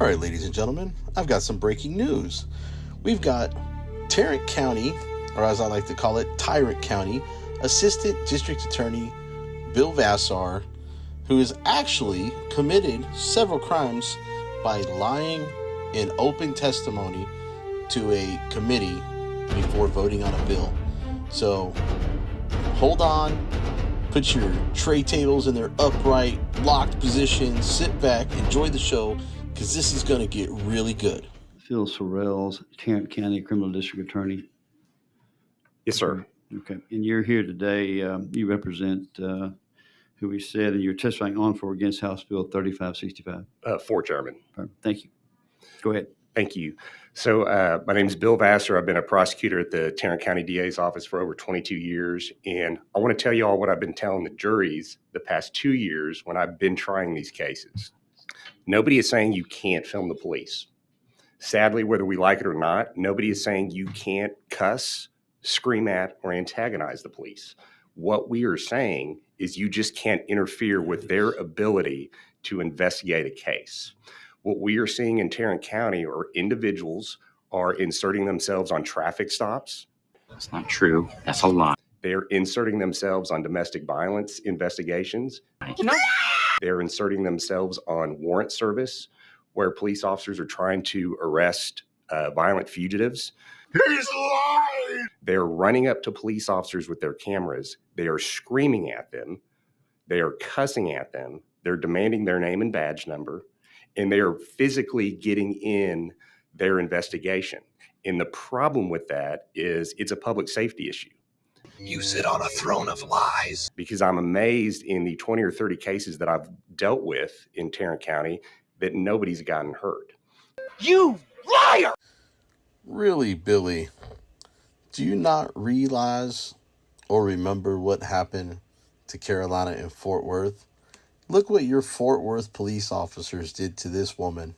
All right, ladies and gentlemen, I've got some breaking news. We've got Tarrant County, or as I like to call it, Tarrant County, Assistant District Attorney Bill Vasser, who has actually committed several crimes by lying in open testimony to a committee before voting on a bill. So hold on, put your tray tables in their upright, locked position, sit back, enjoy the show, because this is going to get really good. Phil Sorrells, Tarrant County Criminal District Attorney. Yes, sir. Okay. And you're here today. You represent who we said, and you're testifying on for against House Bill 3565. For Chairman. Thank you. Go ahead. Thank you. So my name is Bill Vasser. I've been a prosecutor at the Tarrant County DA's office for over 22 years. And I want to tell you all what I've been telling the juries the past 2 years when I've been trying these cases. Nobody is saying you can't film the police. Sadly, whether we like it or not, nobody is saying you can't cuss, scream at, or antagonize the police. What we are saying is you just can't interfere with their ability to investigate a case. What we are seeing in Tarrant County are individuals are inserting themselves on traffic stops. That's not true. That's a lie. They're inserting themselves on domestic violence investigations. No. They're inserting themselves on warrant service where police officers are trying to arrest violent fugitives. He's lying! They're running up to police officers with their cameras. They are screaming at them. They are cussing at them. They're demanding their name and badge number. And they are physically getting in their investigation. And the problem with that is it's a public safety issue. You sit on a throne of lies. Because I'm amazed in the 20 or 30 cases that I've dealt with in Tarrant County that nobody's gotten hurt. You liar! Really, Billy, do you not realize or remember what happened to Carolina in Fort Worth? Look what your Fort Worth police officers did to this woman.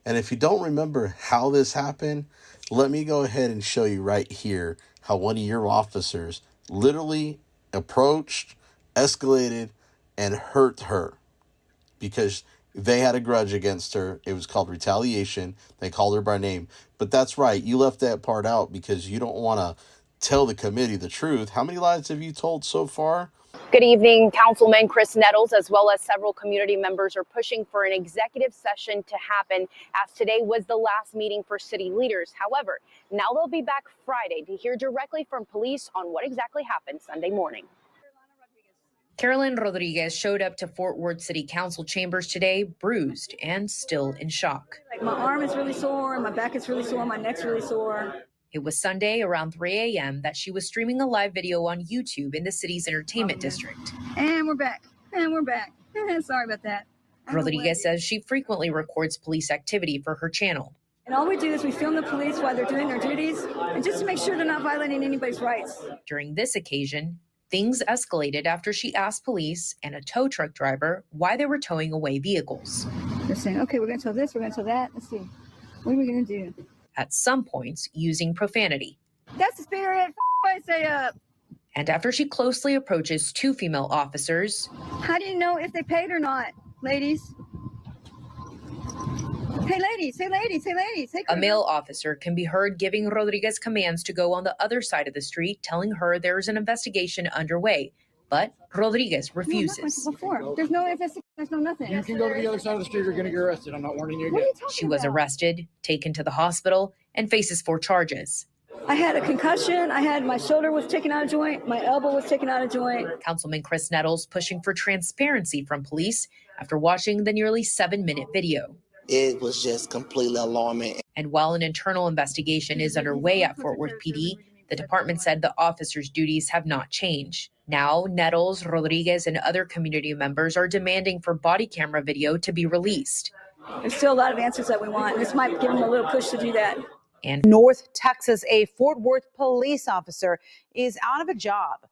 And if you don't remember how this happened, let me go ahead and show you right here how one of your officers literally approached, escalated, and hurt her because they had a grudge against her. It was called retaliation. They called her by name. But that's right. You left that part out because you don't want to tell the committee the truth. How many lies have you told so far? Good evening, Councilman Chris Nettles, as well as several community members are pushing for an executive session to happen, as today was the last meeting for city leaders. However, now they'll be back Friday to hear directly from police on what exactly happened Sunday morning. Carolyn Rodriguez showed up to Fort Worth City Council chambers today, bruised and still in shock. Like my arm is really sore, my back is really sore, my neck's really sore. It was Sunday around 3 a.m. that she was streaming a live video on YouTube in the city's entertainment district. And we're back. Sorry about that. Rodriguez says she frequently records police activity for her channel. And all we do is we film the police while they're doing their duties, and just to make sure they're not violating anybody's rights. During this occasion, things escalated after she asked police and a tow truck driver why they were towing away vehicles. They're saying, okay, we're going to tow this, we're going to tow that. Let's see. What are we going to do? At some points, using profanity. That's the spirit. I say up. And after she closely approaches two female officers. How do you know if they paid or not, ladies? Hey, ladies, hey, ladies, hey, ladies. Hey, a male officer can be heard giving Rodriguez commands to go on the other side of the street, telling her there's an investigation underway. But Rodriguez refuses. No, there's no investigation, there's no nothing. You can go to the other side of the street, you're going to get arrested. I'm not warning you again. She was arrested, taken to the hospital, and faces 4 charges. I had a concussion. My shoulder was taken out of joint. My elbow was taken out of joint. Councilman Chris Nettles pushing for transparency from police after watching the nearly 7-minute video. It was just completely alarming. And while an internal investigation is underway at Fort Worth PD, the department said the officers' duties have not changed. Now, Nettles, Rodriguez, and other community members are demanding for body camera video to be released. There's still a lot of answers that we want. This might give them a little push to do that. And North Texas, a Fort Worth police officer is out of a job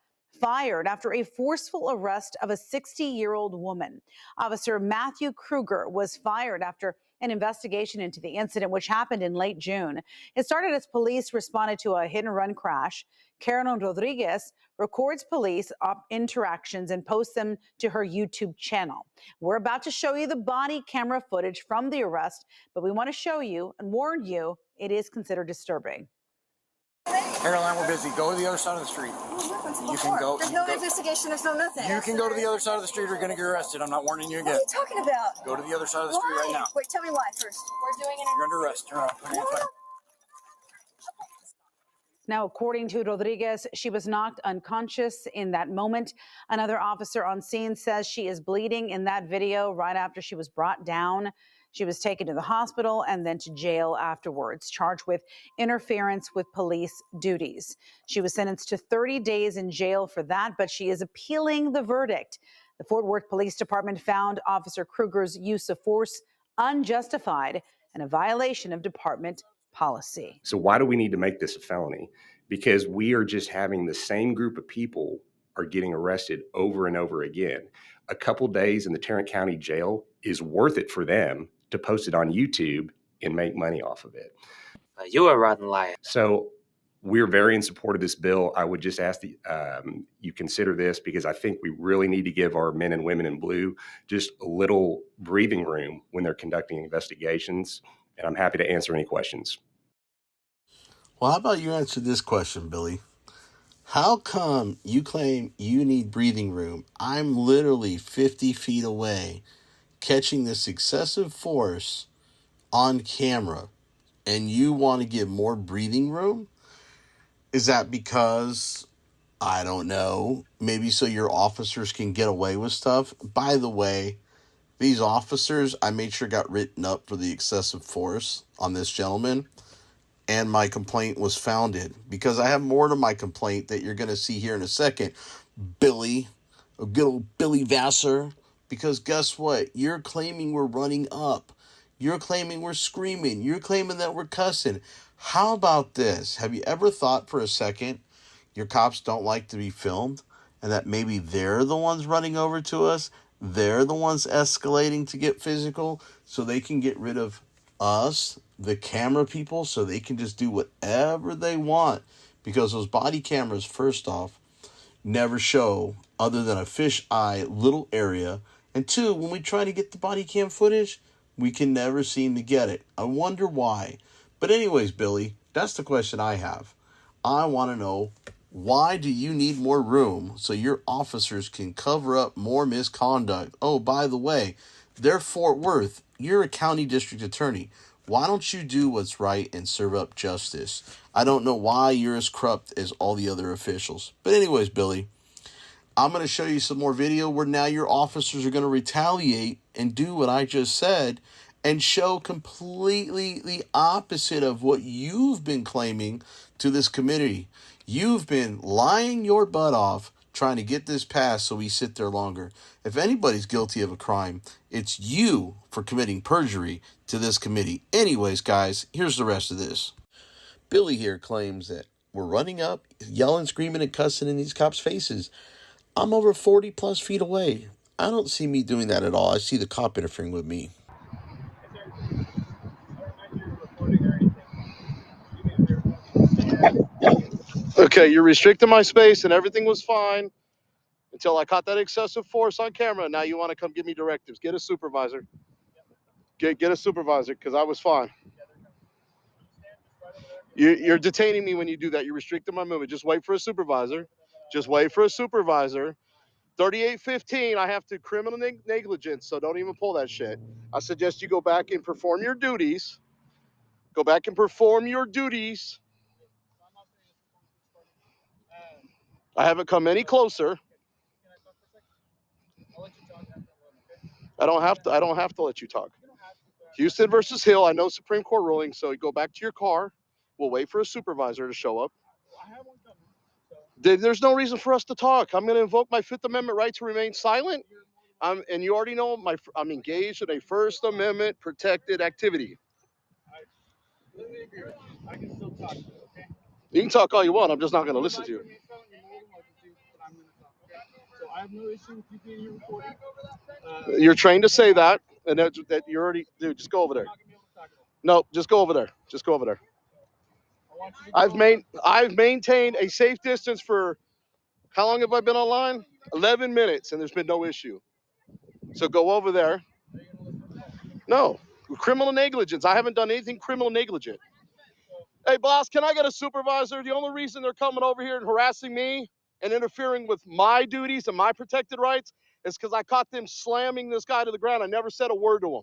fired after a forceful arrest of a 60-year-old woman. Officer Matthew Kruger was fired after an investigation into the incident, which happened in late June. It started as police responded to a hit-and-run crash. Karen Rodriguez records police interactions and posts them to her YouTube channel. We're about to show you the body camera footage from the arrest, but we want to show you and warn you it is considered disturbing. Caroline, we're busy. Go to the other side of the street. You can go. There's no investigation. There's no nothing. You can go to the other side of the street or you're going to get arrested. I'm not warning you again. What are you talking about? Go to the other side of the street right now. Wait, tell me why first. We're doing it. You're under arrest. Turn around. Now, according to Rodriguez, she was knocked unconscious in that moment. Another officer on scene says she is bleeding in that video right after she was brought down. She was taken to the hospital and then to jail afterwards, charged with interference with police duties. She was sentenced to 30 days in jail for that, but she is appealing the verdict. The Fort Worth Police Department found Officer Kruger's use of force unjustified and a violation of department policy. So why do we need to make this a felony? Because we are just having the same group of people are getting arrested over and over again. A couple days in the Tarrant County Jail is worth it for them to post it on YouTube and make money off of it. You a rotten liar. So we're very in support of this bill. I would just ask that you consider this, because I think we really need to give our men and women in blue just a little breathing room when they're conducting investigations. And I'm happy to answer any questions. Well, how about you answer this question, Billy? How come you claim you need breathing room? I'm literally 50 feet away catching this excessive force on camera, and you want to give more breathing room? Is that because, I don't know, maybe so your officers can get away with stuff? By the way, these officers, I made sure got written up for the excessive force on this gentleman, and my complaint was founded, because I have more to my complaint that you're going to see here in a second, Billy, a good old Billy Vasser, because guess what? You're claiming we're running up. You're claiming we're screaming. You're claiming that we're cussing. How about this? Have you ever thought for a second your cops don't like to be filmed, and that maybe they're the ones running over to us? They're the ones escalating to get physical so they can get rid of us, the camera people, so they can just do whatever they want, because those body cameras, first off, never show other than a fisheye little area, and two, when we try to get the body cam footage, we can never seem to get it. I wonder why. But anyways, Billy, that's the question I have. I want to know, why do you need more room so your officers can cover up more misconduct? Oh, by the way, they're Fort Worth. You're a county district attorney. Why don't you do what's right and serve up justice? I don't know why you're as corrupt as all the other officials. But anyways, Billy, I'm going to show you some more video where now your officers are going to retaliate and do what I just said and show completely the opposite of what you've been claiming to this committee. You've been lying your butt off trying to get this passed so we sit there longer. If anybody's guilty of a crime, it's you for committing perjury to this committee. Anyways, guys, here's the rest of this. Billy here claims that we're running up, yelling, screaming, and cussing in these cops' faces. I'm over 40 plus feet away. I don't see me doing that at all. I see the cop interfering with me. Okay, you're restricting my space and everything was fine until I caught that excessive force on camera. Now you want to come give me directives. Get a supervisor. Get a supervisor, because I was fine. You're detaining me when you do that. You're restricting my movement. Just wait for a supervisor. Just wait for a supervisor. 3815, I have to criminal negligence, so don't even pull that shit. I suggest you go back and perform your duties. Go back and perform your duties. I haven't come any closer. I don't have to let you talk. Houston versus Hill, I know Supreme Court ruling, so you go back to your car. We'll wait for a supervisor to show up. There's no reason for us to talk. I'm going to invoke my Fifth Amendment right to remain silent. And you already know I'm engaged in a First Amendment protected activity. I can still talk, okay? You can talk all you want. I'm just not going to listen to you. I have no issue with you being here recording. You're trained to say that, and that you're already, dude, just go over there. No, just go over there. Just go over there. I've maintained a safe distance for, how long have I been online? 11 minutes, and there's been no issue. So go over there. No, criminal negligence. I haven't done anything criminal negligent. Hey, boss, can I get a supervisor? The only reason they're coming over here and harassing me and interfering with my duties and my protected rights is because I caught them slamming this guy to the ground. I never said a word to him.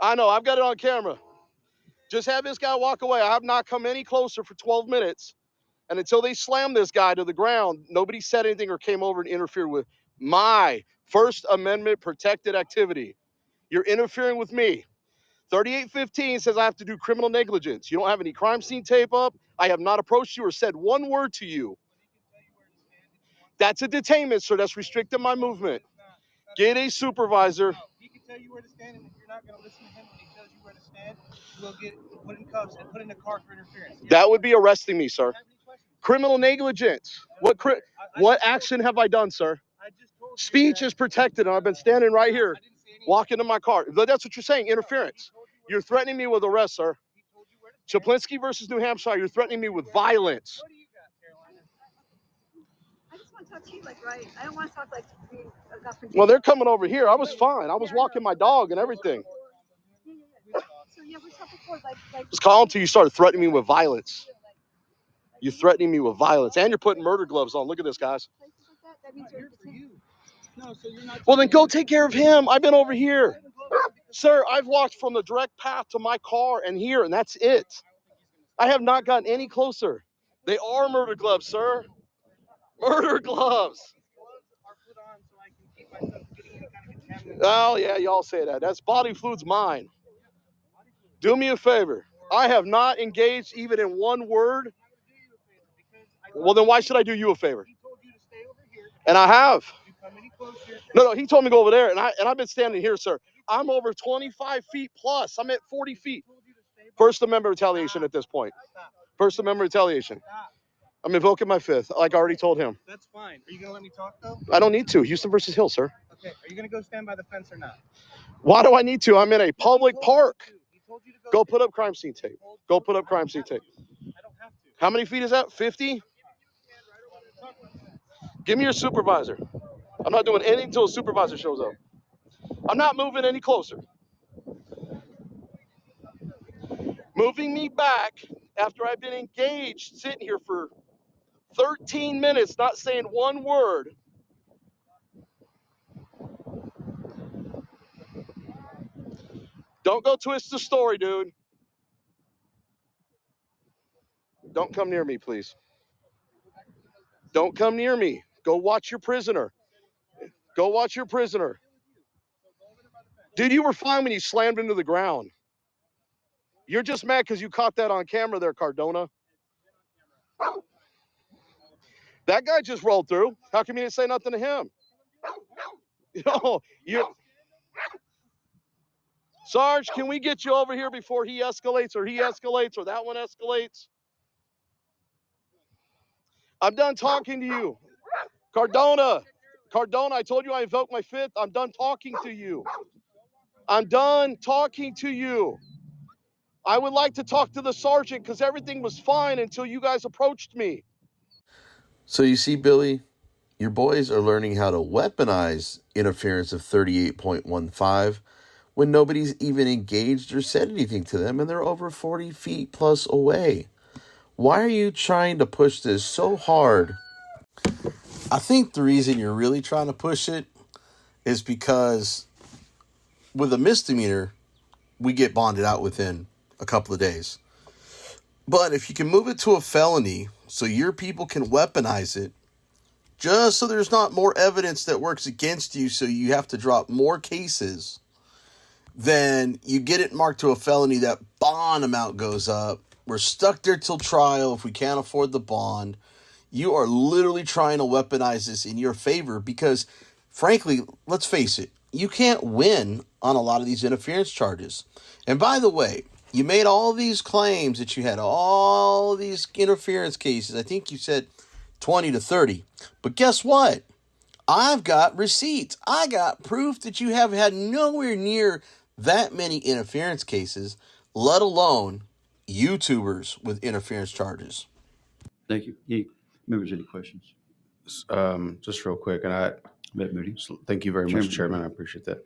I know, I've got it on camera. Just have this guy walk away. I have not come any closer for 12 minutes. And until they slammed this guy to the ground, nobody said anything or came over and interfered with my First Amendment protected activity. You're interfering with me. 3815 says I have to do criminal negligence. You don't have any crime scene tape up. I have not approached you or said one word to you. That's a detainment, sir. That's restricting my movement. Get a supervisor. He can tell you where to stand, and if you're not going to listen to him when he tells you where to stand, you will get put in cuffs and put in a car for interference. That would be arresting me, sir. Criminal negligence. What action have I done, sir? Speech is protected, and I've been standing right here, walking to my car. That's what you're saying, interference. You're threatening me with arrest, sir. Chaplinsky versus New Hampshire, you're threatening me with violence. I just want to talk to you like right. I don't want to talk like Well, they're coming over here. I was fine. I was walking my dog and everything. So yeah, we talked before, like. Just call until you started threatening me with violence. You're threatening me with violence, and you're putting murder gloves on. Look at this, guys. That means you're for you. No, so you're not. Well, then go take care of him. I've been over here. Sir, I've walked from the direct path to my car and here, and that's it. I have not gotten any closer. They are murder gloves, sir. Murder gloves. Oh, yeah, y'all say that. That's body fluid's mine. Do me a favor. I have not engaged even in one word. Well, then why should I do you a favor? And I have. No, he told me to go over there, and I've been standing here, sir. I'm over 25 feet plus. I'm at 40 feet. First Amendment retaliation at this point. First Amendment retaliation. I'm invoking my fifth, like I already told him. That's fine. Are you going to let me talk, though? I don't need to. Houston versus Hill, sir. Okay. Are you going to go stand by the fence or not? Why do I need to? I'm in a public park. Go put up crime scene tape. Go put up crime scene tape. I don't have to. How many feet is that? 50? Give me your supervisor. I'm not doing anything until a supervisor shows up. I'm not moving any closer. Moving me back after I've been engaged, sitting here for 13 minutes, not saying one word. Don't go twist the story, dude. Don't come near me, please. Don't come near me. Go watch your prisoner. Go watch your prisoner. Dude, you were fine when you slammed into the ground. You're just mad because you caught that on camera there, Cardona. That guy just rolled through. How come you didn't say nothing to him? Sarge, can we get you over here before he escalates or that one escalates? I'm done talking to you. Cardona, I told you I invoked my fifth. I'm done talking to you. I'm done talking to you. I would like to talk to the sergeant because everything was fine until you guys approached me. So you see, Billy, your boys are learning how to weaponize interference of 38.15 when nobody's even engaged or said anything to them and they're over 40 feet plus away. Why are you trying to push this so hard? I think the reason you're really trying to push it is because with a misdemeanor, we get bonded out within a couple of days. But if you can move it to a felony so your people can weaponize it, just so there's not more evidence that works against you so you have to drop more cases, then you get it marked to a felony, that bond amount goes up. We're stuck there till trial if we can't afford the bond. You are literally trying to weaponize this in your favor because, frankly, let's face it, you can't win on a lot of these interference charges. And by the way, you made all these claims that you had all these interference cases. I think you said 20 to 30. But guess what? I've got receipts. I got proof that you have had nowhere near that many interference cases, let alone YouTubers with interference charges. Thank you. Members, any questions? Just real quick, and Moody. thank you very much, Chairman. I appreciate that.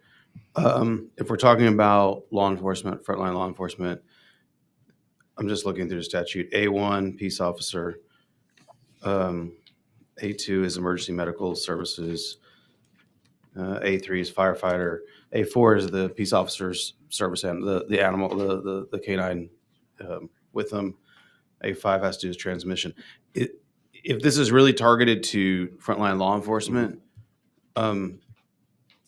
If we're talking about law enforcement, frontline law enforcement, I'm just looking through the statute. A1, peace officer. A2 is emergency medical services. A3 is firefighter. A4 is the peace officer's service and the animal, the canine with them. A5 has to do with transmission. If this is really targeted to frontline law enforcement,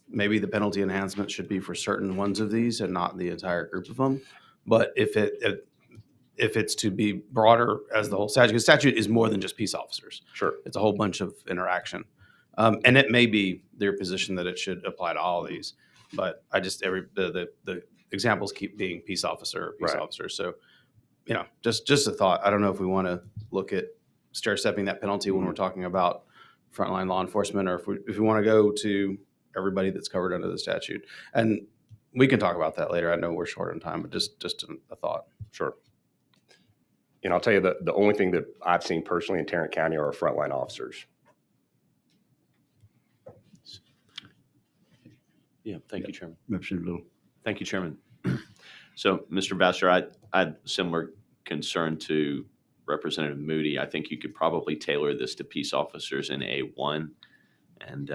maybe the penalty enhancement should be for certain ones of these and not the entire group of them. But if it's to be broader as the whole statute, because statute is more than just peace officers. Sure. It's a whole bunch of interaction. And it may be their position that it should apply to all of these, but I just, the examples keep being peace officer, officer. So, just a thought. I don't know if we want to look at stair-stepping that penalty when we're talking about frontline law enforcement, or if we want to go to everybody that's covered under the statute. And we can talk about that later. I know we're short on time, but just a thought. Sure. And I'll tell you the only thing that I've seen personally in Tarrant County are frontline officers. Yeah, thank you, Chairman. Representative Little. Thank you, Chairman. So, Mr. Vasser, I had similar concern to Representative Moody. I think you could probably tailor this to peace officers in A1 and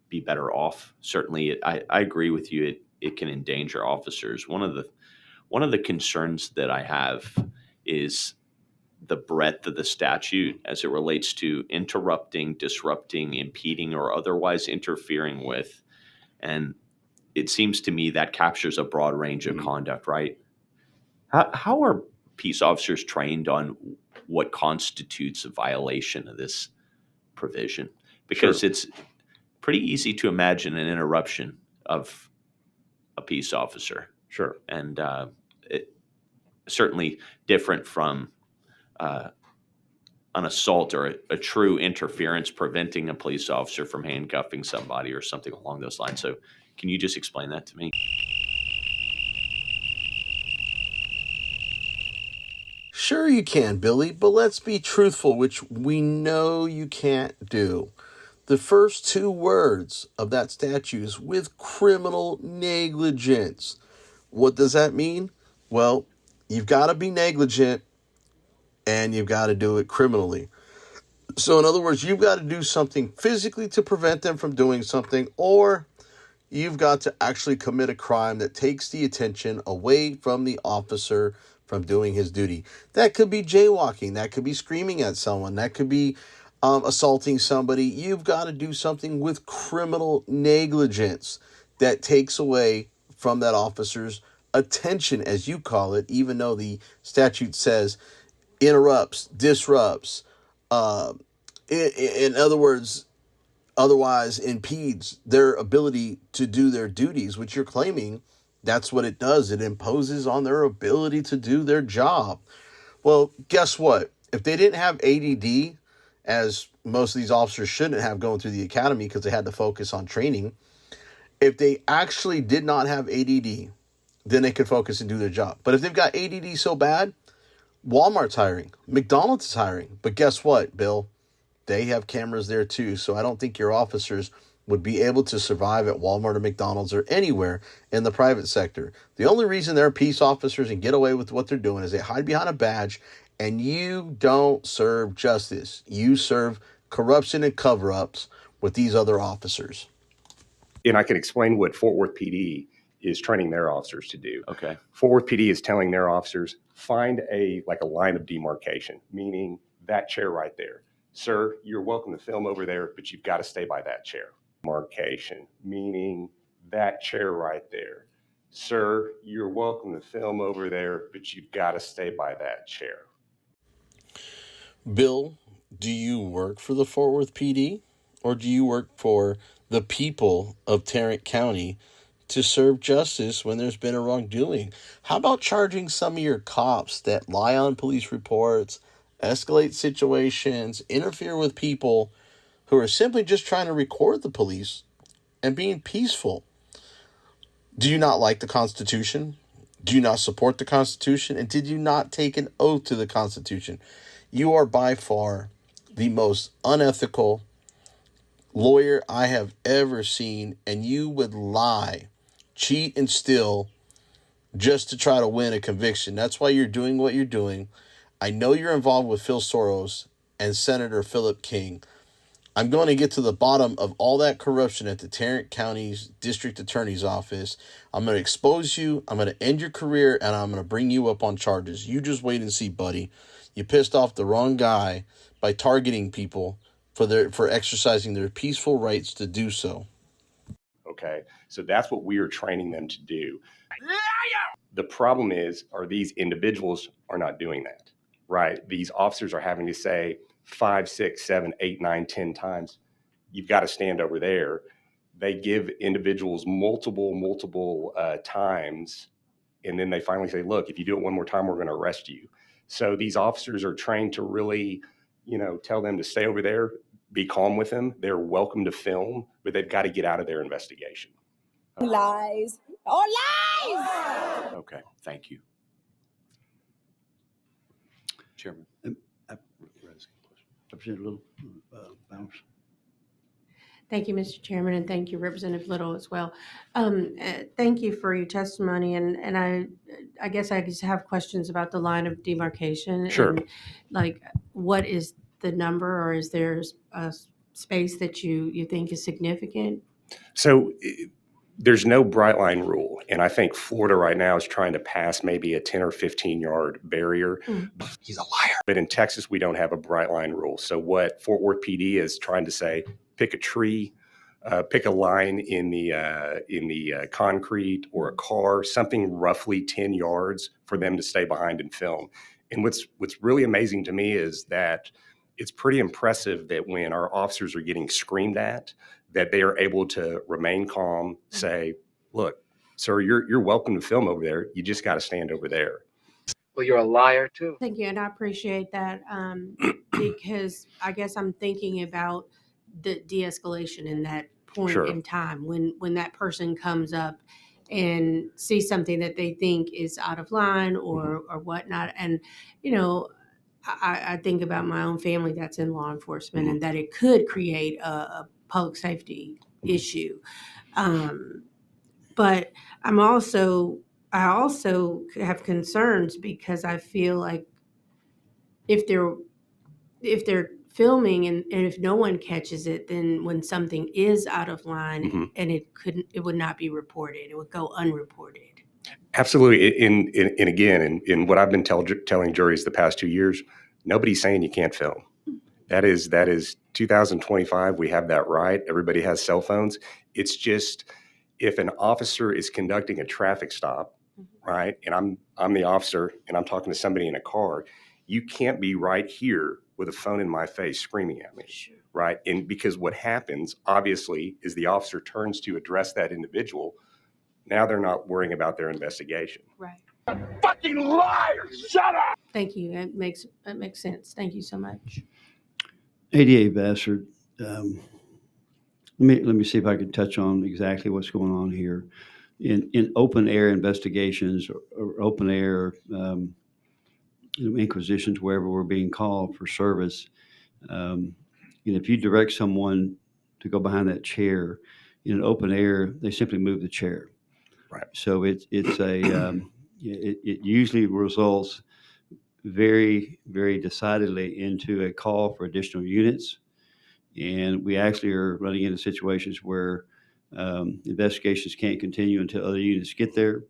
be better off. Certainly, I agree with you. It can endanger officers. One of the concerns that I have is the breadth of the statute as it relates to interrupting, disrupting, impeding, or otherwise interfering with. And it seems to me that captures a broad range of conduct, right? How are peace officers trained on what constitutes a violation of this provision? Because it's pretty easy to imagine an interruption of a peace officer. Sure. And it certainly different from an assault or a true interference preventing a police officer from handcuffing somebody or something along those lines. So can you just explain that to me? Sure you can, Billy, but let's be truthful, which we know you can't do. The first two words of that statute is with criminal negligence. What does that mean? Well, you've got to be negligent and you've got to do it criminally. So in other words, you've got to do something physically to prevent them from doing something, or you've got to actually commit a crime that takes the attention away from the officer from doing his duty. That could be jaywalking. That could be screaming at someone. That could be assaulting somebody. You've got to do something with criminal negligence that takes away from that officer's attention, as you call it, even though the statute says interrupts, disrupts, in other words, otherwise impedes their ability to do their duties, which you're claiming that's what it does. It imposes on their ability to do their job. Well, guess what? If they didn't have ADD, as most of these officers shouldn't have going through the academy because they had to focus on training, if they actually did not have ADD, then they could focus and do their job. But if they've got ADD so bad, Walmart's hiring, McDonald's is hiring. But guess what, Bill? They have cameras there too. So I don't think your officers would be able to survive at Walmart or McDonald's or anywhere in the private sector. The only reason they're peace officers and get away with what they're doing is they hide behind a badge, and you don't serve justice. You serve corruption and cover-ups with these other officers. And I can explain what Fort Worth PD is training their officers to do. Okay. Fort Worth PD is telling their officers, find a line of demarcation, meaning that chair right there. Sir, you're welcome to film over there, but you've got to stay by that chair. Demarcation, meaning that chair right there. Sir, you're welcome to film over there, but you've got to stay by that chair. Bill, do you work for the Fort Worth PD, or do you work for the people of Tarrant County to serve justice when there's been a wrongdoing? How about charging some of your cops that lie on police reports escalate situations, interfere with people who are simply just trying to record the police and being peaceful. Do you not like the Constitution? Do you not support the Constitution? And did you not take an oath to the Constitution? You are by far the most unethical lawyer I have ever seen, and you would lie, cheat, and steal just to try to win a conviction. That's why you're doing what you're doing. I know you're involved with Phil Soros and Senator Philip King. I'm going to get to the bottom of all that corruption at the Tarrant County's District Attorney's Office. I'm going to expose you. I'm going to end your career, and I'm going to bring you up on charges. You just wait and see, buddy. You pissed off the wrong guy by targeting people for exercising their peaceful rights to do so. Okay, so that's what we are training them to do. The problem is, these individuals are not doing that, right? These officers are having to say 5, 6, 7, 8, 9, 10 times, you've got to stand over there. They give individuals multiple times, and then they finally say, look, if you do it one more time, we're going to arrest you. So these officers are trained to really, tell them to stay over there, be calm with them. They're welcome to film, but they've got to get out of their investigation. Lies. All lies! Okay, thank you. Chairman. Representative Little, Bowers. Thank you, Mr. Chairman, and thank you, Representative Little, as well. Thank you for your testimony, and I guess I just have questions about the line of demarcation. Sure. And, like, what is the number, or is there a space that you think is significant? So there's no bright line rule, and I think Florida right now is trying to pass maybe a 10 or 15 yard barrier. He's a liar. But in Texas, we don't have a bright line rule. So what Fort Worth PD is trying to say, pick a tree, pick a line in the concrete or a car, something roughly 10 yards for them to stay behind and film. And what's really amazing to me is that it's pretty impressive that when our officers are getting screamed at, that they are able to remain calm, say, look, sir, you're welcome to film over there. You just got to stand over there. Well, you're a liar too. Thank you, and I appreciate that, because I guess I'm thinking about the de-escalation in that point Sure. in time when that person comes up and sees something that they think is out of line or whatnot. And, I think about my own family that's in law enforcement and that it could create a public safety issue. But I also have concerns because I feel like if they're filming and if no one catches it, then when something is out of line and it would not be reported, it would go unreported. Absolutely. And again, in what I've been telling juries the past 2 years, nobody's saying you can't film. That is 2025. We have that right. Everybody has cell phones. It's just if an officer is conducting a traffic stop, right, and I'm the officer and I'm talking to somebody in a car, you can't be right here with a phone in my face screaming at me, right? And because what happens, obviously, is the officer turns to address that individual. Now they're not worrying about their investigation. Right. Fucking liar! Shut up! Thank you. That makes sense. Thank you so much. ADA Vasser, let me see if I can touch on exactly what's going on here. In open air investigations or open air inquisitions, wherever we're being called for service, if you direct someone to go behind that chair in an open air, they simply move the chair. Right. So it usually results very, very decidedly into a call for additional units. And we actually are running into situations where investigations can't continue until other units get there,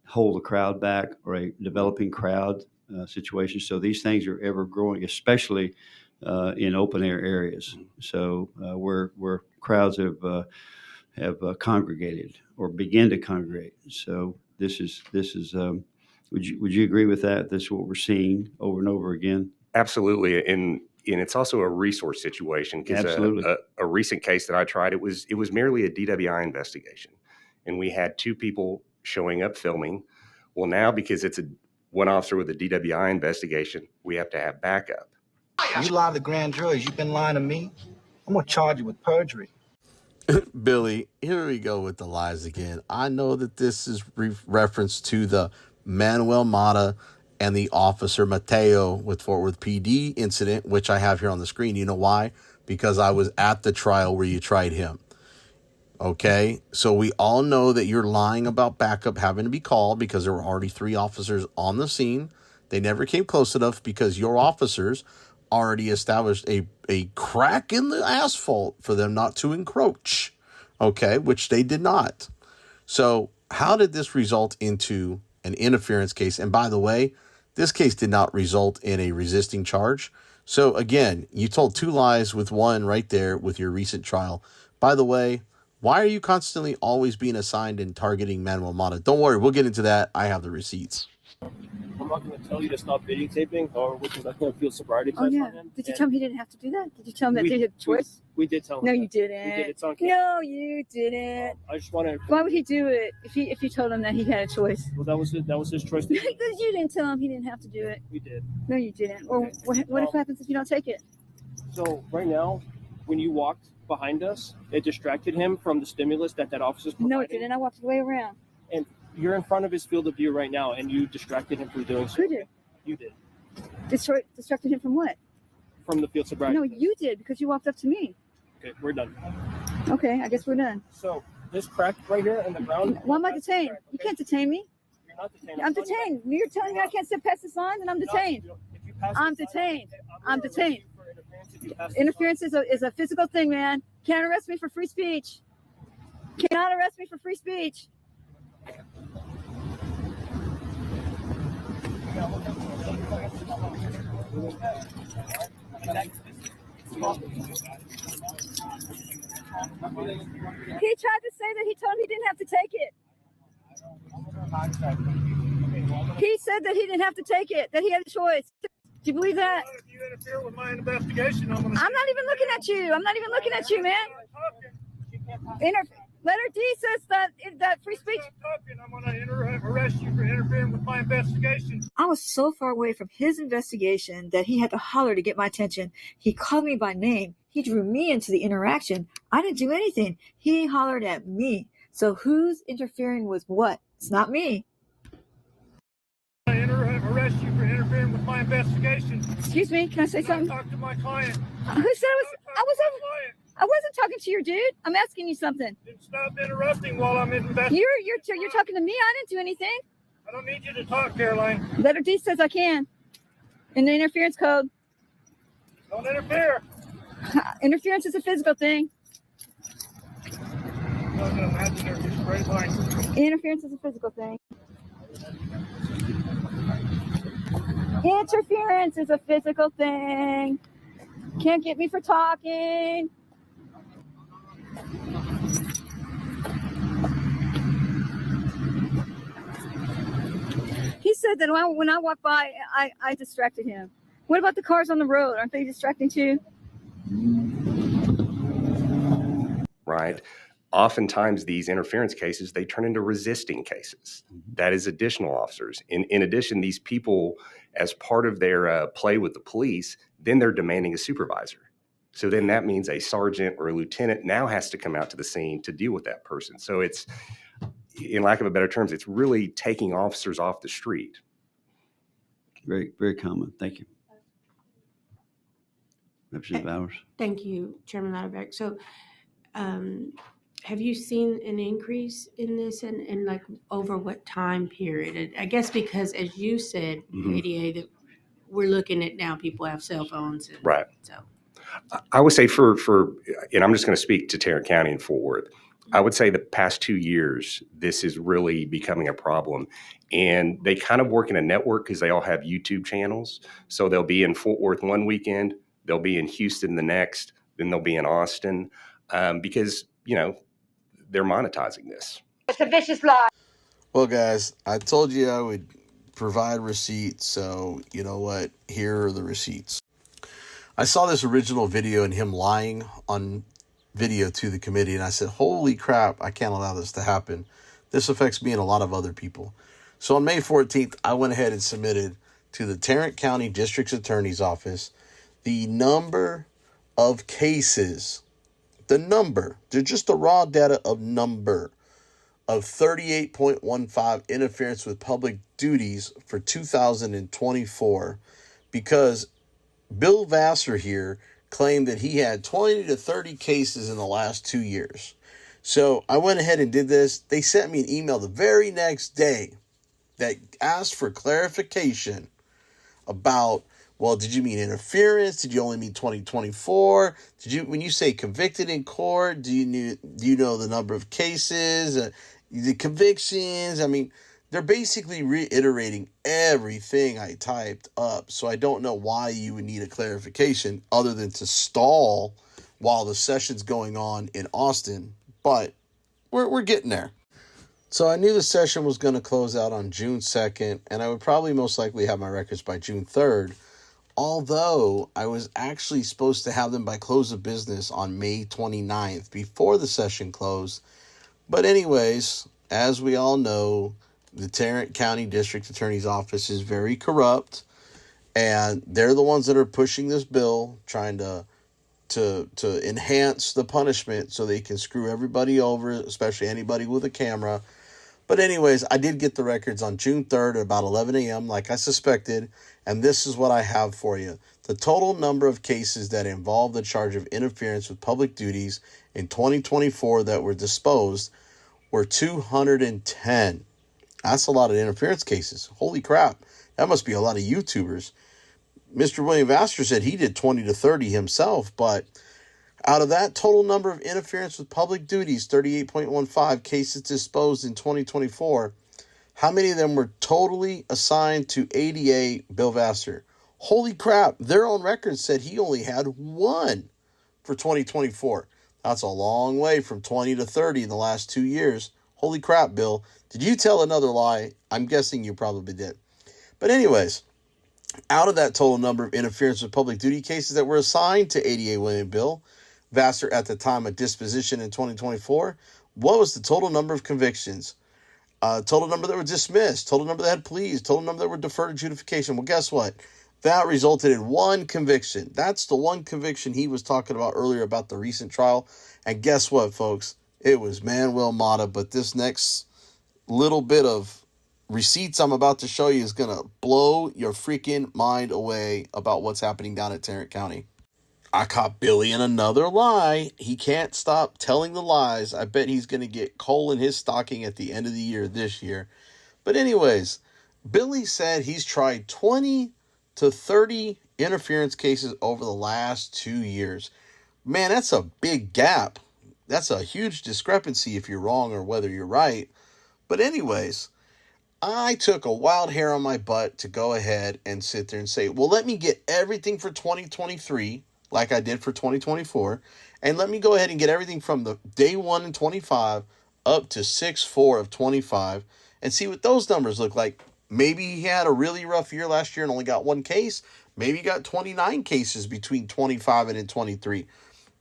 hold the crowd back, or a developing crowd situation. So these things are ever growing, especially in open air areas. So where crowds have congregated or begin to congregate. So this is would you agree with that? This is what we're seeing over and over again. Absolutely, and it's also a resource situation because a recent case that I tried, it was merely a DWI investigation, and we had 2 people showing up filming. Well, now because it's one officer with a DWI investigation, we have to have backup. You lie to grand juries. You've been lying to me. I'm gonna charge you with perjury. Billy, here we go with the lies again. I know that this is reference to the Manuel Mata and the officer Mateo with Fort Worth PD incident, which I have here on the screen. You know why? Because I was at the trial where you tried him. Okay, so we all know that you're lying about backup having to be called because there were already 3 officers on the scene. They never came close enough because your officers already established a crack in the asphalt for them not to encroach, okay, which they did not. So how did this result into an interference case? And by the way, this case did not result in a resisting charge. So again, you told 2 lies with one right there with your recent trial. By the way, why are you constantly always being assigned and targeting Manuel Mata? Don't worry, we'll get into that. I have the receipts. I'm not going to tell you to stop videotaping, or because I'm going to feel sobriety test on him. Did you tell him he didn't have to do that? Did you tell him that he had a choice? We did tell him. No, that. you didn't. We did. It's on camera. No, you didn't. I just want to. Why would he do it if you told him that he had a choice? Well, that was his choice. To do. Because you didn't tell him he didn't have to do it. We did. No, you didn't. Or what if happens if you don't take it? So right now, when you walked behind us, it distracted him from the stimulus that officer's providing. No, it didn't. I walked the way around. And you're in front of his field of view right now, and you distracted him from doing so. Who did? You did. Distracted him from what? From the field sobriety. No, you did because you walked up to me. Okay, we're done. Okay, I guess we're done. So this crack right here in the ground. Why am I detained? Okay? You can't detain me. You're not detained. I'm detained. You're telling me I can't sit past this line, and I'm detained. I'm detained. I'm detained. Interference is a physical thing, man. Can't arrest me for free speech. Cannot arrest me for free speech. He tried to say that he told him he didn't have to take it. He said that he didn't have to take it, that he had a choice. Do you believe that? If you interfere with my investigation, I'm not even looking at you. I'm not even looking at you, man. Letter D says that free speech. I'm going to arrest you for interfering with my investigation. I was so far away from his investigation that he had to holler to get my attention. He called me by name. He drew me into the interaction. I didn't do anything. He hollered at me. So who's interfering with what? It's not me. I'm going to arrest you for interfering with my investigation. Excuse me, can I say something? Talk to my client. Who said I wasn't talking to your dude. I'm asking you something. Stop interrupting while I'm investigating. You're talking to me. I didn't do anything. I don't need you to talk, Caroline. Letter D says I can. In the interference code. Don't interfere. Interference is a physical thing. Interference is a physical thing. Interference is a physical thing. Can't get me for talking. He said that when I walked by, I distracted him. What about the cars on the road? Aren't they distracting too? Right. Oftentimes these interference cases, they turn into resisting cases. That is additional officers. In addition, these people, as part of their play with the police, then they're demanding a supervisor. So then that means a sergeant or a lieutenant now has to come out to the scene to deal with that person. So it's, in lack of a better terms, it's really taking officers off the street. Very, very common. Thank you. Representative Bowers. Thank you, Chairman Lauterbeck. So have you seen an increase in this and like over what time period? I guess because as you said, ADA, that we're looking at now people have cell phones. And right. So I would say for and I'm just going to speak to Tarrant County and Fort Worth. I would say the past 2 years, this is really becoming a problem. And they kind of work in a network because they all have YouTube channels. So they'll be in Fort Worth one weekend, they'll be in Houston the next, then they'll be in Austin because, you know, they're monetizing this. It's a vicious lie. Well, guys, I told you I would provide receipts. So you know what? Here are the receipts. I saw this original video and him lying on video to the committee. And I said, holy crap, I can't allow this to happen. This affects me and a lot of other people. So on May 14th, I went ahead and submitted to the Tarrant County District Attorney's Office the number of cases, they're just the raw data of number of 38.15 interference with public duties for 2024, because Bill Vasser here claimed that he had 20 to 30 cases in the last 2 years. So I went ahead and did this. They sent me an email the very next day that asked for clarification about, well, did you mean interference? Did you only mean 2024? When you say convicted in court, do you know the number of cases, the convictions? I mean, they're basically reiterating everything I typed up. So I don't know why you would need a clarification other than to stall while the session's going on in Austin. But we're getting there. So I knew the session was going to close out on June 2nd, and I would probably most likely have my records by June 3rd, although I was actually supposed to have them by close of business on May 29th, before the session closed. But anyways, as we all know, the Tarrant County District Attorney's Office is very corrupt, and they're the ones that are pushing this bill, trying to enhance the punishment so they can screw everybody over, especially anybody with a camera. But anyways, I did get the records on June 3rd at about 11 a.m. like I suspected, and this is what I have for you. The total number of cases that involve the charge of interference with public duties in 2024 that were disposed were 210. That's a lot of interference cases. Holy crap. That must be a lot of YouTubers. Mr. William Vasser said he did 20 to 30 himself, but out of that total number of interference with public duties, 38.15 cases disposed in 2024, how many of them were totally assigned to ADA Bill Vasser? Holy crap, their own record said he only had one for 2024. That's a long way from 20 to 30 in the last 2 years. Holy crap, Bill. Did you tell another lie? I'm guessing you probably did. But anyways, out of that total number of interference with public duty cases that were assigned to ADA William Bill Vasser at the time of disposition in 2024, what was the total number of convictions? Total number that were dismissed, total number that had pleas, total number that were deferred adjudication. Well, guess what? That resulted in one conviction. That's the one conviction he was talking about earlier about the recent trial. And guess what, folks? It was Manuel Mata, but this next little bit of receipts I'm about to show you is going to blow your freaking mind away about what's happening down at Tarrant County. I caught Billy in another lie. He can't stop telling the lies. I bet he's going to get coal in his stocking at the end of the year this year. But anyways, Billy said he's tried 20 to 30 interference cases over the last 2 years. Man, that's a big gap. That's a huge discrepancy if you're wrong or whether you're right. But anyways, I took a wild hair on my butt to go ahead and sit there and say, well, let me get everything for 2023 like I did for 2024, and let me go ahead and get everything from the day 1 in 25 up to 6/4 of 25 and see what those numbers look like. Maybe he had a really rough year last year and only got one case. Maybe he got 29 cases between 25 and in 23,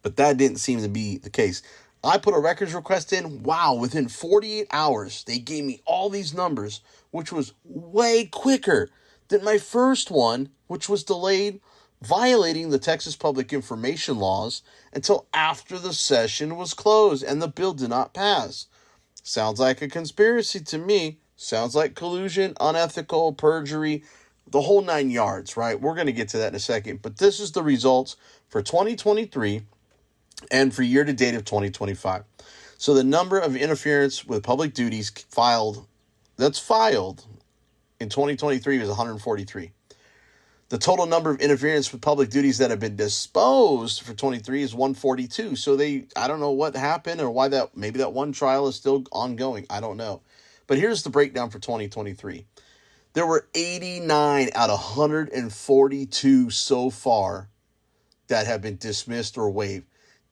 but that didn't seem to be the case. I put a records request in. Wow, within 48 hours, they gave me all these numbers, which was way quicker than my first one, which was delayed, violating the Texas public information laws until after the session was closed and the bill did not pass. Sounds like a conspiracy to me. Sounds like collusion, unethical, perjury, the whole 9 yards, right? We're going to get to that in a second. But this is the results for 2023 and for year-to-date of 2025. So the number of interference with public duties filed in 2023 was 143. The total number of interference with public duties that have been disposed for 23 is 142. So I don't know what happened or why maybe that one trial is still ongoing. I don't know. But here's the breakdown for 2023. There were 89 out of 142 so far that have been dismissed or waived.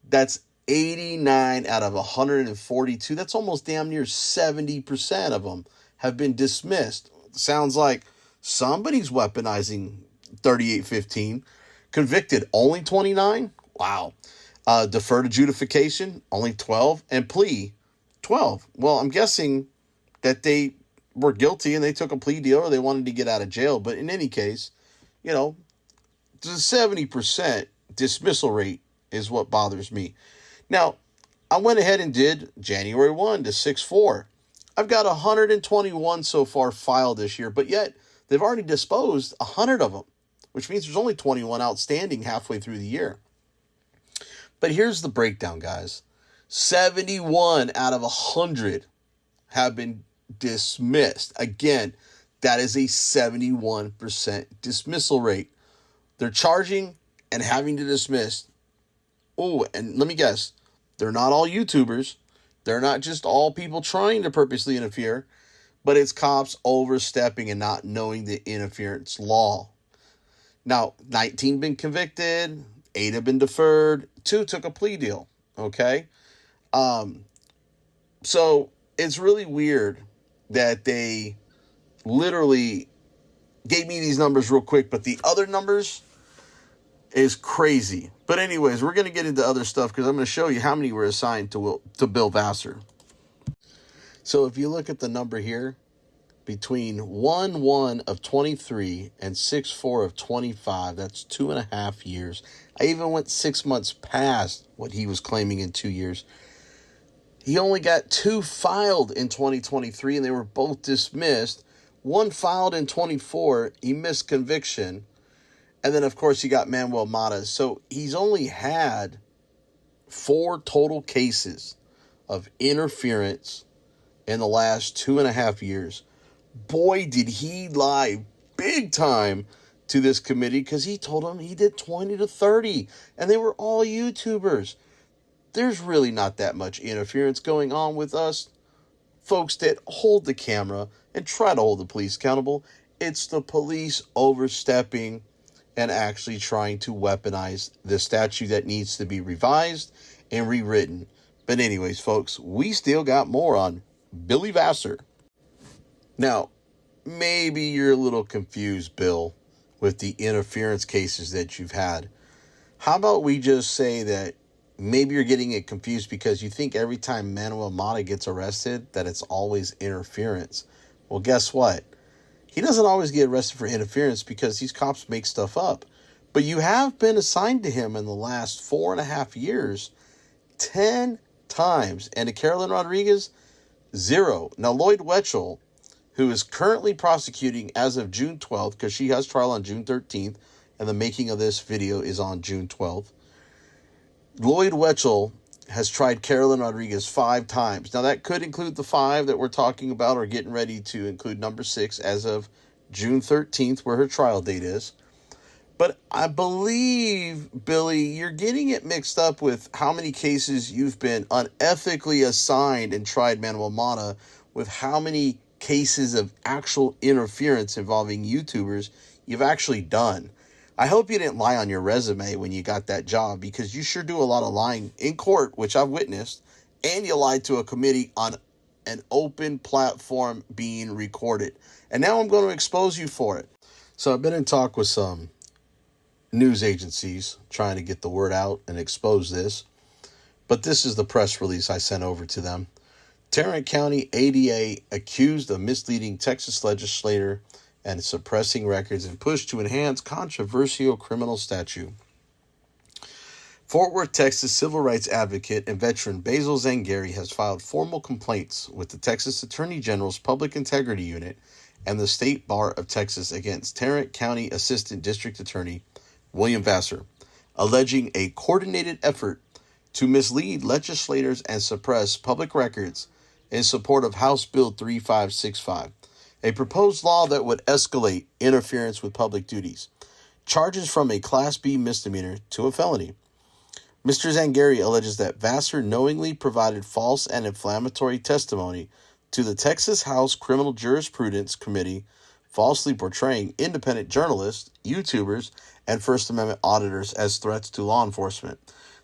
That's 89 out of 142. That's almost damn near 70% of them have been dismissed. Sounds like somebody's weaponizing 3815. Convicted, only 29. Wow. Deferred adjudication, only 12. And plea, 12. Well, I'm guessing that they were guilty and they took a plea deal or they wanted to get out of jail. But in any case, you know, the 70% dismissal rate is what bothers me. Now, I went ahead and did January 1 to 6/4. I've got 121 so far filed this year, but yet they've already disposed 100 of them, which means there's only 21 outstanding halfway through the year. But here's the breakdown, guys. 71 out of 100 have been dismissed. Again, that is a 71% dismissal rate. They're charging and having to dismiss. Oh, and let me guess, they're not all YouTubers. They're not just all people trying to purposely interfere, but it's cops overstepping and not knowing the interference law. Now, 19 been convicted, 8 have been deferred, 2 took a plea deal, okay? So it's really weird that they literally gave me these numbers real quick, but the other numbers is crazy. But anyways, we're going to get into other stuff because I'm going to show you how many were assigned to Bill Vasser. So if you look at the number here, between 1/1 of 23 and 6/4 of 25, that's 2.5 years. I even went 6 months past what he was claiming in 2 years. He only got 2 filed in 2023, and they were both dismissed. 1 filed in 24, he missed conviction. And then, of course, you got Manuel Mata. So he's only had 4 total cases of interference in the last 2.5 years. Boy, did he lie big time to this committee, because he told them he did 20 to 30, and they were all YouTubers. There's really not that much interference going on with us folks that hold the camera and try to hold the police accountable. It's the police overstepping and actually trying to weaponize the statute that needs to be revised and rewritten. But anyways, folks, we still got more on Billy Vasser. Now, maybe you're a little confused, Bill, with the interference cases that you've had. How about we just say that maybe you're getting it confused because you think every time Manuel Mata gets arrested that it's always interference. Well, guess what? He doesn't always get arrested for interference because these cops make stuff up. But you have been assigned to him in the last 4.5 years 10 times. And to Carolyn Rodriguez, 0. Now, Lloyd Wetchell, who is currently prosecuting as of June 12th, because she has trial on June 13th, and the making of this video is on June 12th. Lloyd Wetchell has tried Carolyn Rodriguez 5 times. Now, that could include the 5 that we're talking about or getting ready to include number 6 as of June 13th, where her trial date is. But I believe, Billy, you're getting it mixed up with how many cases you've been unethically assigned and tried Manuel Mata with how many cases of actual interference involving YouTubers you've actually done. I hope you didn't lie on your resume when you got that job, because you sure do a lot of lying in court, which I've witnessed, and you lied to a committee on an open platform being recorded. And now I'm going to expose you for it. So I've been in talk with some news agencies trying to get the word out and expose this. But this is the press release I sent over to them. Tarrant County ADA accused of misleading Texas legislator and suppressing records and push to enhance controversial criminal statute. Fort Worth, Texas civil rights advocate and veteran Basil Zangari has filed formal complaints with the Texas Attorney General's Public Integrity Unit and the State Bar of Texas against Tarrant County Assistant District Attorney William Vasser, alleging a coordinated effort to mislead legislators and suppress public records in support of House Bill 3565, a proposed law that would escalate interference with public duties, charges from a Class B misdemeanor to a felony. Mr. Zangari alleges that Vasser knowingly provided false and inflammatory testimony to the Texas House Criminal Jurisprudence Committee, falsely portraying independent journalists, YouTubers, and First Amendment auditors as threats to law enforcement.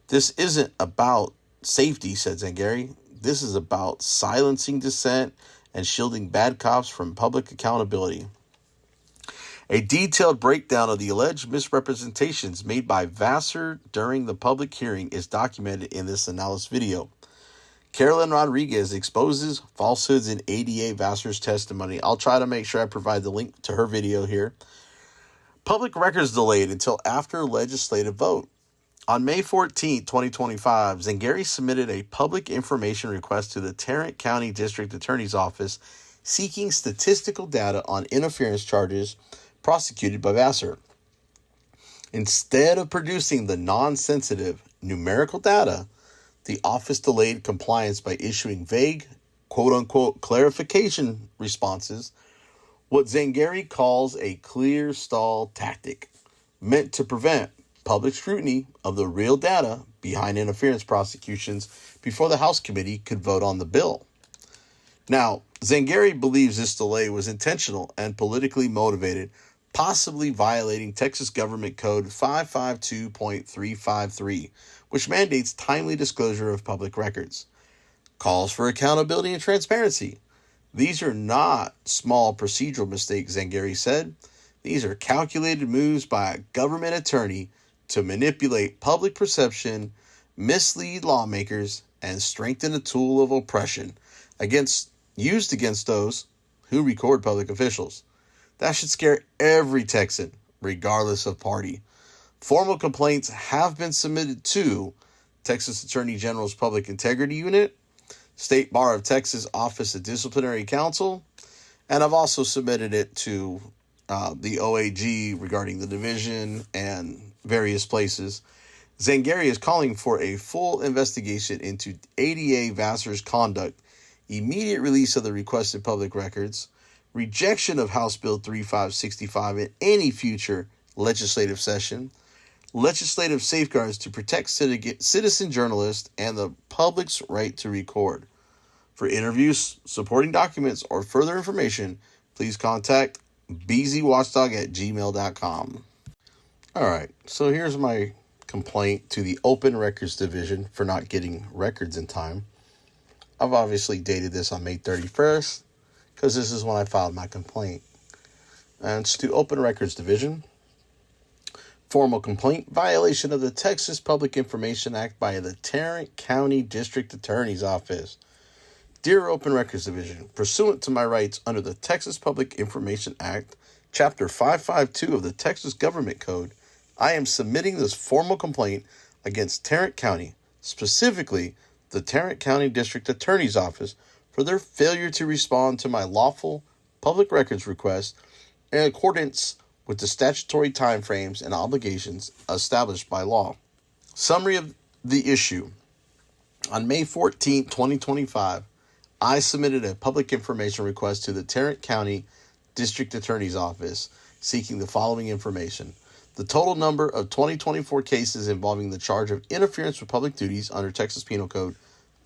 This isn't about safety, said Zangari. This is about silencing dissent and shielding bad cops from public accountability. A detailed breakdown of the alleged misrepresentations made by Vasser during the public hearing is documented in this analysis video. Carolyn Rodriguez exposes falsehoods in ADA Vasser's testimony. I'll try to make sure I provide the link to her video here. Public records delayed until after legislative vote. On May 14, 2025, Zangari submitted a public information request to the Tarrant County District Attorney's Office seeking statistical data on interference charges prosecuted by Vasser. Instead of producing the non-sensitive numerical data, the office delayed compliance by issuing vague, quote-unquote, clarification responses, what Zangari calls a clear stall tactic, meant to prevent public scrutiny of the real data behind interference prosecutions before the House committee could vote on the bill. Now, Zangari believes this delay was intentional and politically motivated, possibly violating Texas Government Code 552.353, which mandates timely disclosure of public records. Calls for accountability and transparency. These are not small procedural mistakes, Zangari said. These are calculated moves by a government attorney to manipulate public perception, mislead lawmakers, and strengthen a tool of oppression used against those who record public officials. That should scare every Texan, regardless of party. Formal complaints have been submitted to Texas Attorney General's Public Integrity Unit, State Bar of Texas Office of Disciplinary Counsel, and I've also submitted it to the OAG regarding the division and various places. Zangari is calling for a full investigation into ADA Vasser's conduct, immediate release of the requested public records, rejection of House Bill 3565 in any future legislative session, legislative safeguards to protect citizen journalists and the public's right to record. For interviews, supporting documents, or further information, please contact bzwatchdog@gmail.com. All right, so here's my complaint to the Open Records Division for not getting records in time. I've obviously dated this on May 31st because this is when I filed my complaint. And it's to Open Records Division. Formal complaint, violation of the Texas Public Information Act by the Tarrant County District Attorney's Office. Dear Open Records Division, pursuant to my rights under the Texas Public Information Act, Chapter 552 of the Texas Government Code, I am submitting this formal complaint against Tarrant County, specifically the Tarrant County District Attorney's Office, for their failure to respond to my lawful public records request in accordance with the statutory timeframes and obligations established by law. Summary of the issue. On May 14, 2025, I submitted a public information request to the Tarrant County District Attorney's Office seeking the following information. The total number of 2024 cases involving the charge of interference with public duties under Texas Penal Code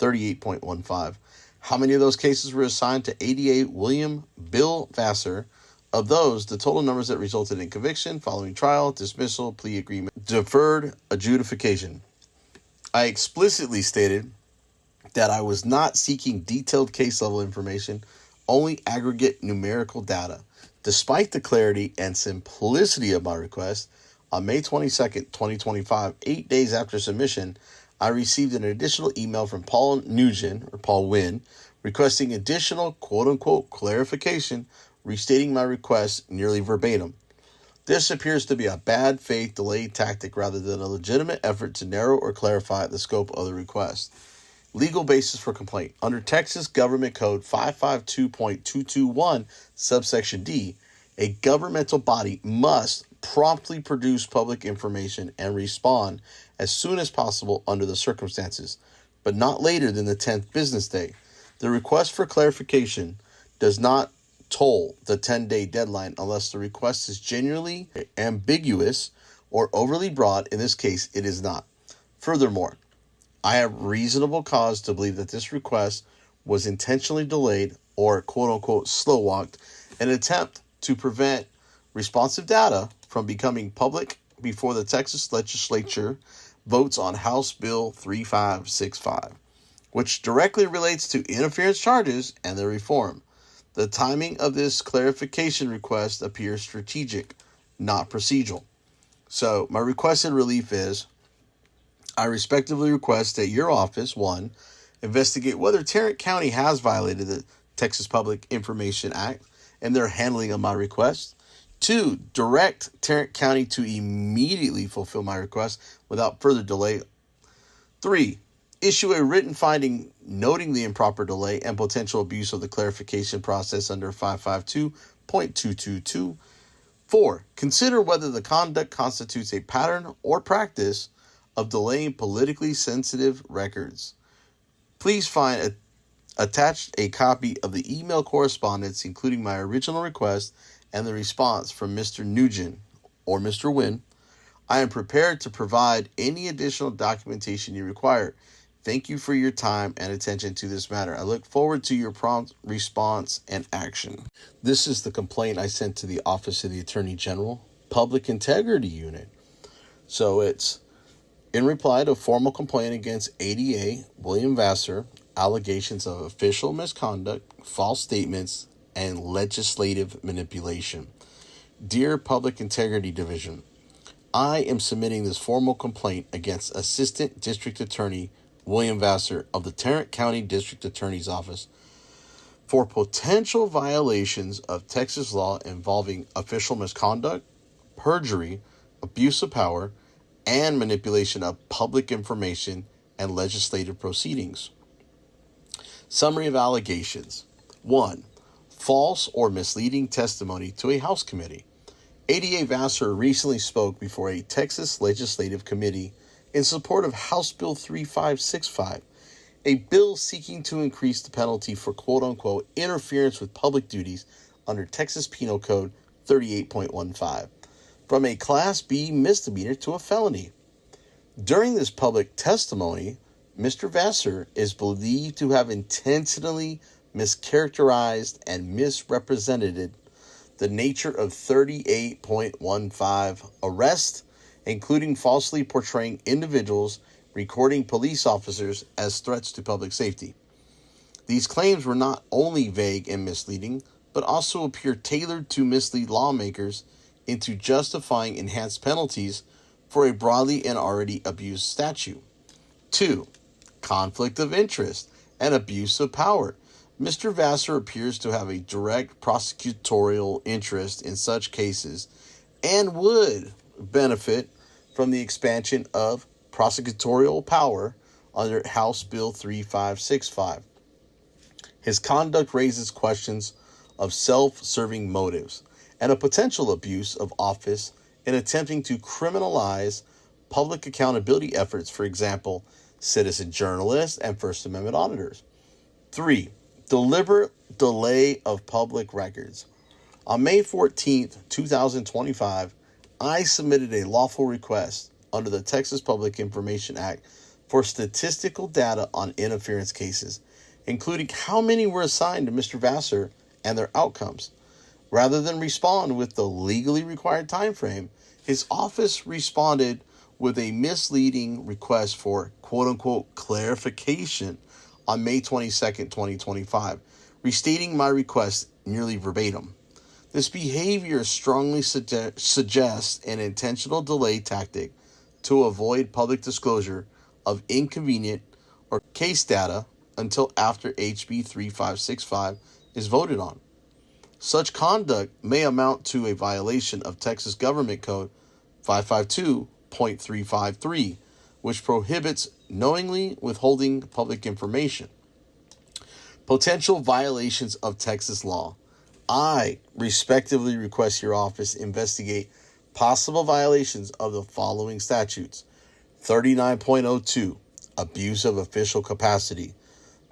38.15. How many of those cases were assigned to ADA William Bill Vasser? Of those, the total numbers that resulted in conviction, following trial, dismissal, plea agreement, deferred adjudication. I explicitly stated that I was not seeking detailed case-level information, only aggregate numerical data. Despite the clarity and simplicity of my request, on May 22nd, 2025, 8 days after submission, I received an additional email from Paul Wynn, requesting additional quote-unquote clarification, restating my request nearly verbatim. This appears to be a bad faith delayed tactic rather than a legitimate effort to narrow or clarify the scope of the request. Legal basis for complaint. Under Texas Government Code 552.221, subsection D, a governmental body must promptly produce public information and respond as soon as possible under the circumstances, but not later than the 10th business day. The request for clarification does not toll the 10-day deadline unless the request is genuinely ambiguous or overly broad. In this case, it is not. Furthermore, I have reasonable cause to believe that this request was intentionally delayed or quote-unquote slow-walked in an attempt to prevent responsive data from becoming public before the Texas legislature votes on House Bill 3565, which directly relates to interference charges and their reform. The timing of this clarification request appears strategic, not procedural. So my requested relief is, I respectively request that your office, 1, Investigate whether Tarrant County has violated the Texas Public Information Act and their handling of my request. 2, direct Tarrant County to immediately fulfill my request without further delay. 3, issue a written finding noting the improper delay and potential abuse of the clarification process under 552.222. 4, consider whether the conduct constitutes a pattern or practice of delaying politically sensitive records. Please find attached a copy of the email correspondence, including my original request and the response from Mr. Nugent or Mr. Wynn. I am prepared to provide any additional documentation you require. Thank you for your time and attention to this matter. I look forward to your prompt response and action. This is the complaint I sent to the Office of the Attorney General, Public Integrity Unit. So it's in reply to a formal complaint against ADA William Vasser, allegations of official misconduct, false statements, and legislative manipulation. Dear Public Integrity Division, I am submitting this formal complaint against Assistant District Attorney William Vasser of the Tarrant County District Attorney's Office for potential violations of Texas law involving official misconduct, perjury, abuse of power, and manipulation of public information and legislative proceedings. Summary of allegations. 1. False or misleading testimony to a House committee. ADA Vasser recently spoke before a Texas legislative committee in support of House Bill 3565, a bill seeking to increase the penalty for quote-unquote interference with public duties under Texas Penal Code 38.15 from a Class B misdemeanor to a felony. During this public testimony, Mr. Vasser is believed to have intentionally mischaracterized and misrepresented the nature of 38.15 arrest, including falsely portraying individuals recording police officers as threats to public safety. These claims were not only vague and misleading, but also appear tailored to mislead lawmakers into justifying enhanced penalties for a broadly and already abused statute. 2. Conflict of interest and abuse of power. Mr. Vasser appears to have a direct prosecutorial interest in such cases and would benefit from the expansion of prosecutorial power under House Bill 3565. His conduct raises questions of self-serving motives and a potential abuse of office in attempting to criminalize public accountability efforts, for example, citizen journalists and First Amendment auditors. 3. Deliberate delay of public records. On May 14, 2025, I submitted a lawful request under the Texas Public Information Act for statistical data on interference cases, including how many were assigned to Mr. Vasser and their outcomes. Rather than respond with the legally required time frame, his office responded with a misleading request for quote-unquote clarification on May 22, 2025, restating my request nearly verbatim. This behavior strongly suggests an intentional delay tactic to avoid public disclosure of inconvenient or case data until after HB 3565 is voted on. Such conduct may amount to a violation of Texas Government Code 552.353, which prohibits knowingly withholding public information. Potential violations of Texas law. I respectively request your office investigate possible violations of the following statutes: 39.02, abuse of official capacity;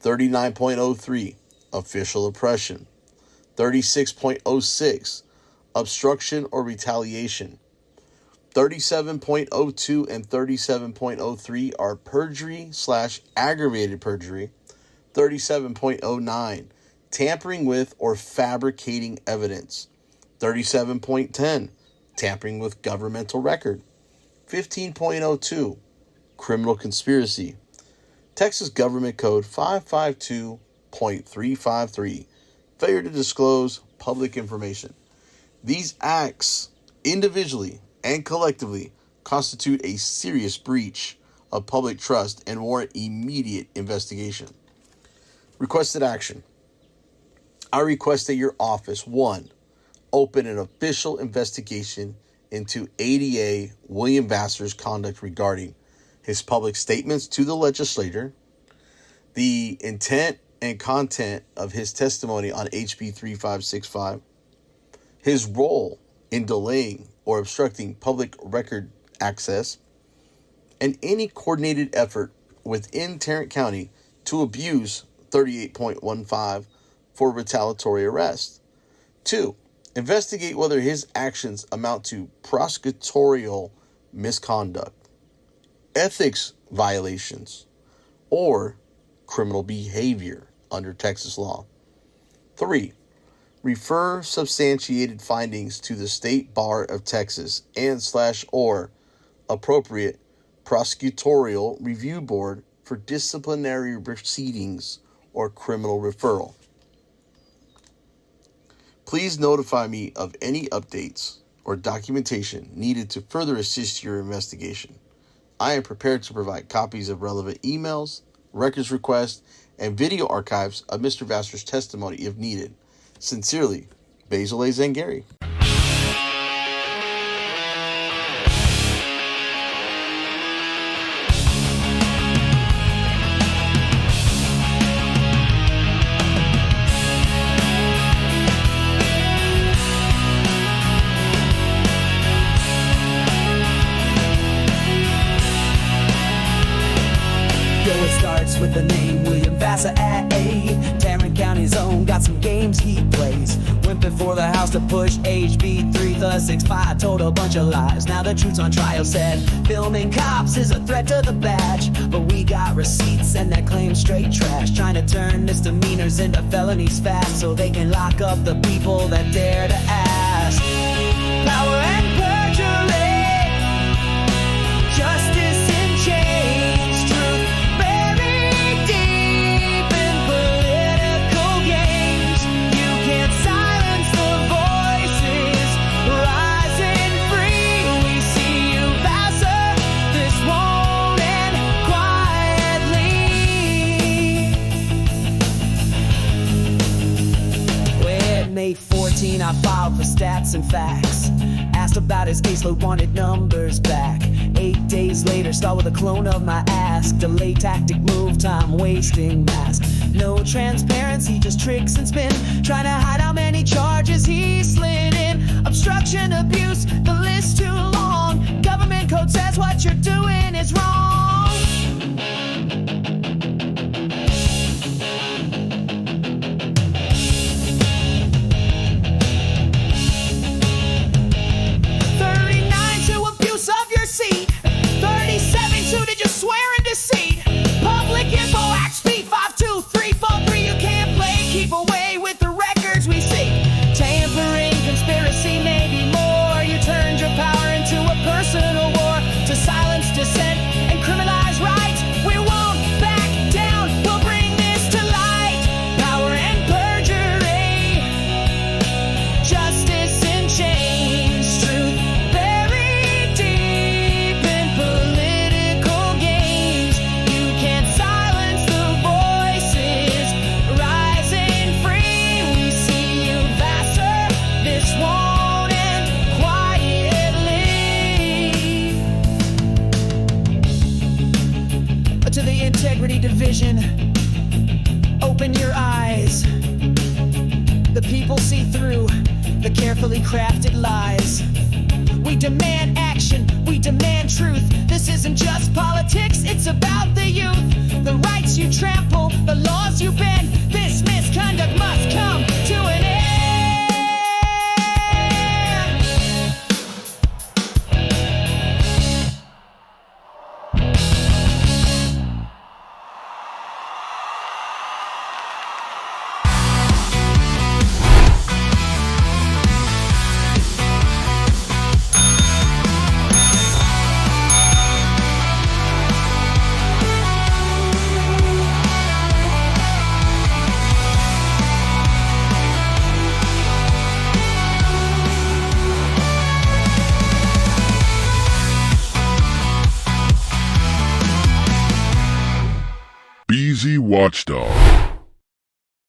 39.03, official oppression; 36.06, obstruction or retaliation. 37.02 and 37.03 are perjury/aggravated perjury. 37.09, tampering with or fabricating evidence. 37.10, tampering with governmental record. 15.02, criminal conspiracy. Texas Government Code 552.353, failure to disclose public information. These acts, individually and collectively, constitute a serious breach of public trust and warrant immediate investigation. Requested action. I request that your office, 1, open an official investigation into ADA William Vasser's conduct regarding his public statements to the legislature, the intent and content of his testimony on HB 3565, his role in delaying or obstructing public record access, and any coordinated effort within Tarrant County to abuse 38.15 for retaliatory arrest. 2, investigate whether his actions amount to prosecutorial misconduct, ethics violations, or criminal behavior under Texas law. 3, refer substantiated findings to the State Bar of Texas and/or appropriate prosecutorial review board for disciplinary proceedings or criminal referral. Please notify me of any updates or documentation needed to further assist your investigation. I am prepared to provide copies of relevant emails, records requests, and video archives of Mr. Vasser's testimony if needed. Sincerely, Basil A. Zangari. With the name William Vasser at 8, Tarrant County's own, got some games he plays. Went before the House to push HB 3565, told a bunch of lies. Now the truth's on trial, said filming cops is a threat to the badge. But we got receipts and that claim straight trash, trying to turn misdemeanors into felonies fast, so they can lock up the people that dare to ask. Power and perjury, justice in chains, truth buried deep in political games. You can't silence the voices rising free. We see you, Vasser, this won't end quietly. When May 14, I filed for stats and facts, asked about his caseload, wanted numbers back. 8 days later, start with a clone of my ask. Delay tactic, move time, wasting mask. No transparency, just tricks and spin, trying to hide how many charges he slid in. Obstruction, abuse, the list too long. Government code says what you're doing is wrong. Seat 37 did you swear in deceit? Public Info Act Speed 52343. You can't play, keep away with the records we see. Tampering, conspiracy, maybe more. You turned your power into a personal war to silence dissent and criminalize rights. We won't back down, we'll bring this to light. Power and perjury, justice in chains, truth buried deep in political games. You can't silence the voices rising free. We see you, Vasser, this won't end quietly. To the Integrity Division, open your eyes. The people see through the carefully crafted lies. We demand action, we demand truth. This isn't just politics, it's about the youth. The rights you trample, the laws you bend. This misconduct must come to an end. BZ Watchdog.